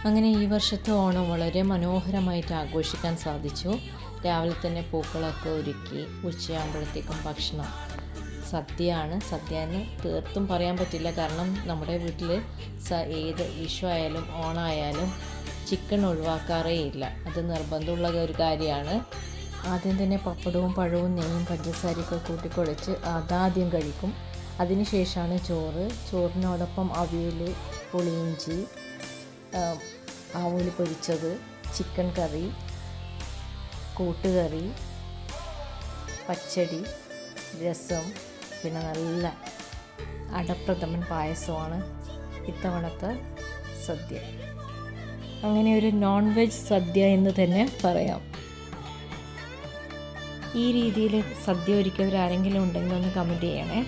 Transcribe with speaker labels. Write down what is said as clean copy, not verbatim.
Speaker 1: അങ്ങനെ ഈ വർഷത്തെ ഓണം വളരെ മനോഹരമായിട്ട് ആഘോഷിക്കാൻ സാധിച്ചു. രാവിലെ തന്നെ പൂക്കളൊക്കെ ഒരുക്കി ഉച്ചയാകുമ്പോഴത്തേക്കും ഭക്ഷണം സദ്യയാണ്. സദ്യ എന്ന് തീർത്തും പറയാൻ പറ്റില്ല, കാരണം നമ്മുടെ വീട്ടിൽ ഏത് വിഷു ആയാലും ഓണമായാലും ചിക്കൻ ഒഴിവാക്കാറേ ഇല്ല. അത് നിർബന്ധമുള്ള ഒരു കാര്യമാണ്. ആദ്യം തന്നെ പപ്പടവും പഴവും നെയ്യും പഞ്ചസാരയൊക്കെ കൂട്ടിക്കുഴച്ച് അതാദ്യം കഴിക്കും. അതിനുശേഷമാണ് ചോറ്. ചോറിനോടൊപ്പം അവിയൽ, പുളിയിഞ്ചി, ആവോലി പൊരിച്ചത്, ചിക്കൻ കറി, കൂട്ടുകറി, പച്ചടി, രസം, പിന്നെ നല്ല അടപ്രഥമൻ പായസമാണ് ഇത്തവണത്തെ സദ്യ. അങ്ങനെ ഒരു നോൺ വെജ് സദ്യ എന്ന് തന്നെ പറയാം. ഈ രീതിയിൽ സദ്യ ഒരുക്കിയവരാരെങ്കിലും ഉണ്ടെങ്കിൽ ഒന്ന് കമൻറ്റ് ചെയ്യണേ.